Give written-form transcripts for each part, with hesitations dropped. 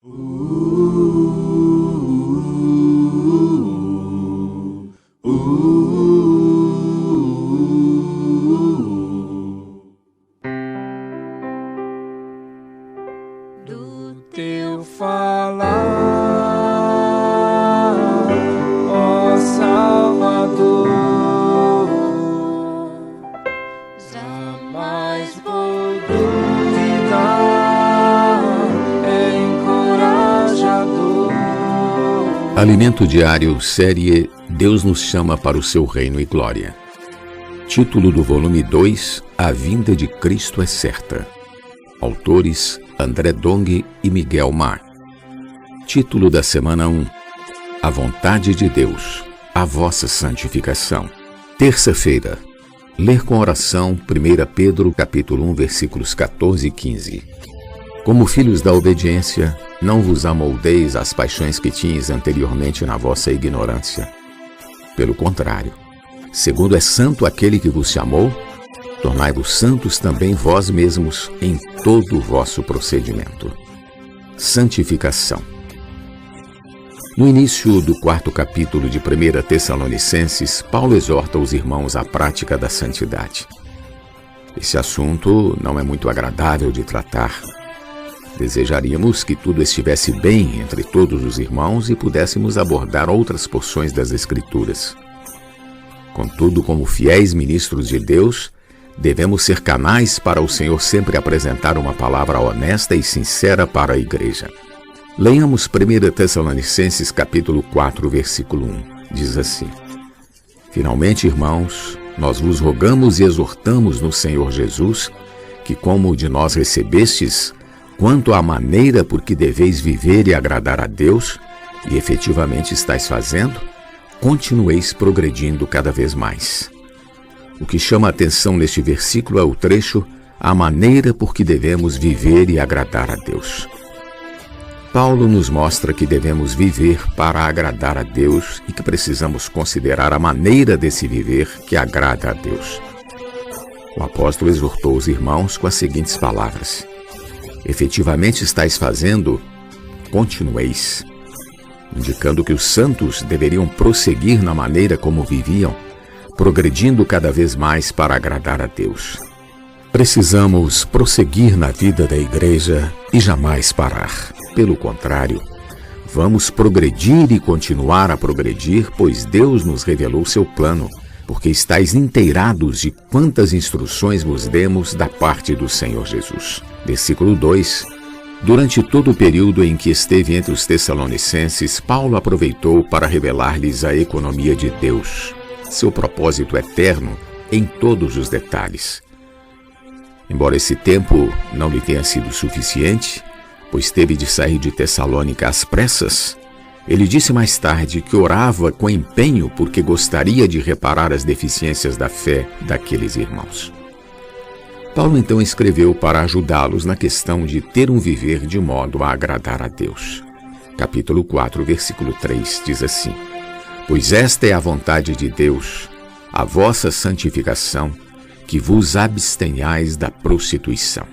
Do teu falar, ó Salvador, jamais vou duvidar, é encorajador. Alimento Diário, série Deus nos chama para o seu reino e glória. Título do volume 2, A vinda de Cristo é certa. Autores André Dong e Miguel Mar. Título da semana 1, A vontade de Deus, a vossa santificação. Terça-feira, ler com oração 1 Pedro capítulo 1, versículos 14 e 15. Como filhos da obediência, não vos amoldeis às paixões que tinhas anteriormente na vossa ignorância. Pelo contrário, segundo é santo aquele que vos chamou, tornai-vos santos também vós mesmos em todo o vosso procedimento. Santificação. No início do 4º capítulo de 1 Tessalonicenses, Paulo exorta os irmãos à prática da santidade. Esse assunto não é muito agradável de tratar. Desejaríamos que tudo estivesse bem entre todos os irmãos e pudéssemos abordar outras porções das Escrituras. Contudo, como fiéis ministros de Deus, devemos ser canais para o Senhor sempre apresentar uma palavra honesta e sincera para a igreja. Leiamos 1 Tessalonicenses capítulo 4, versículo 1. Diz assim: Finalmente, irmãos, nós vos rogamos e exortamos no Senhor Jesus, que como de nós recebestes, quanto à maneira por que deveis viver e agradar a Deus, e efetivamente estáis fazendo, continueis progredindo cada vez mais. O que chama a atenção neste versículo é o trecho, a maneira por que devemos viver e agradar a Deus. Paulo nos mostra que devemos viver para agradar a Deus e que precisamos considerar a maneira desse viver que agrada a Deus. O apóstolo exortou os irmãos com as seguintes palavras: efetivamente estáis fazendo, continueis, indicando que os santos deveriam prosseguir na maneira como viviam, progredindo cada vez mais para agradar a Deus. Precisamos prosseguir na vida da igreja e jamais parar. Pelo contrário, vamos progredir e continuar a progredir, pois Deus nos revelou seu plano, porque estáis inteirados de quantas instruções vos demos da parte do Senhor Jesus. Versículo 2. Durante todo o período em que esteve entre os Tessalonicenses, Paulo aproveitou para revelar-lhes a economia de Deus, seu propósito eterno em todos os detalhes. Embora esse tempo não lhe tenha sido suficiente, pois teve de sair de Tessalônica às pressas, ele disse mais tarde que orava com empenho porque gostaria de reparar as deficiências da fé daqueles irmãos. Paulo então escreveu para ajudá-los na questão de ter um viver de modo a agradar a Deus. Capítulo 4, versículo 3 diz assim: Pois esta é a vontade de Deus, a vossa santificação, que vos abstenhais da prostituição.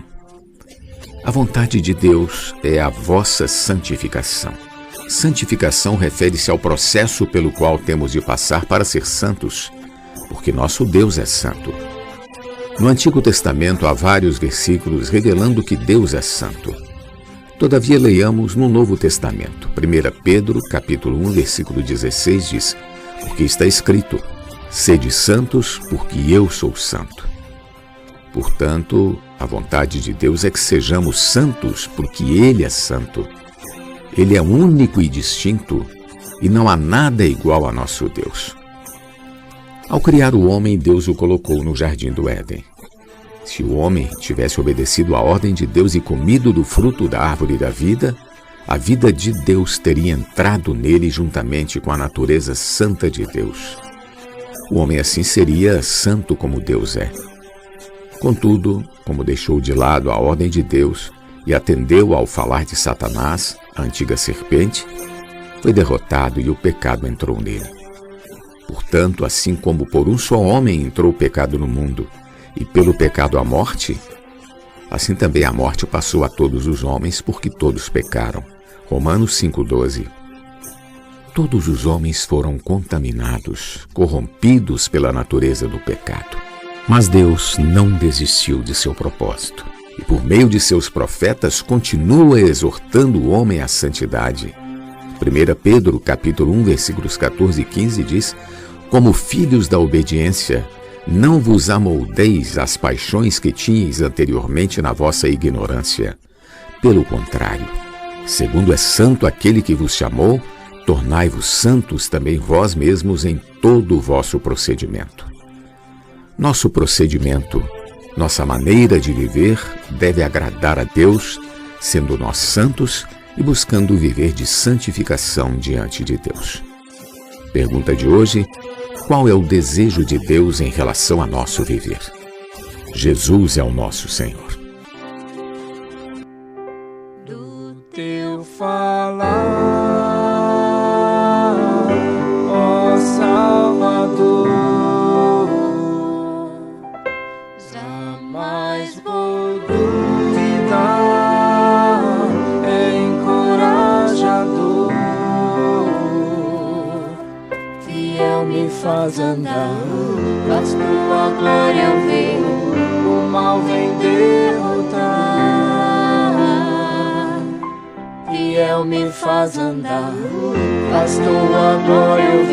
A vontade de Deus é a vossa santificação. Santificação refere-se ao processo pelo qual temos de passar para ser santos, porque nosso Deus é santo. No Antigo Testamento há vários versículos revelando que Deus é santo. Todavia, leiamos no Novo Testamento. 1 Pedro, capítulo 1, versículo 16 diz: Porque está escrito, sede santos, porque eu sou santo. Portanto, a vontade de Deus é que sejamos santos, porque Ele é santo. Ele é único e distinto, e não há nada igual a nosso Deus. Ao criar o homem, Deus o colocou no jardim do Éden. Se o homem tivesse obedecido à ordem de Deus e comido do fruto da árvore da vida, a vida de Deus teria entrado nele juntamente com a natureza santa de Deus. O homem assim seria santo como Deus é. Contudo, como deixou de lado a ordem de Deus e atendeu ao falar de Satanás, a antiga serpente, foi derrotado e o pecado entrou nele. Portanto, assim como por um só homem entrou o pecado no mundo, e pelo pecado a morte, assim também a morte passou a todos os homens, porque todos pecaram. Romanos 5,12. Todos os homens foram contaminados, corrompidos pela natureza do pecado. Mas Deus não desistiu de seu propósito. E por meio de seus profetas continua exortando o homem à santidade. 1 Pedro, capítulo 1, versículos 14 e 15 diz: como filhos da obediência, não vos amoldeis às paixões que tinhais anteriormente na vossa ignorância. Pelo contrário, segundo é santo aquele que vos chamou, tornai-vos santos também vós mesmos em todo o vosso procedimento. Nosso procedimento, nossa maneira de viver deve agradar a Deus, sendo nós santos e buscando viver de santificação diante de Deus. Pergunta de hoje: qual é o desejo de Deus em relação a nosso viver? Jesus é o nosso Senhor. Do teu falar, ó Salvador, jamais vou duvidar, é encorajador, fiel me faz andar, faz tua glória eu ver, o mal vem derrotar. Fiel me faz andar, faz tua glória eu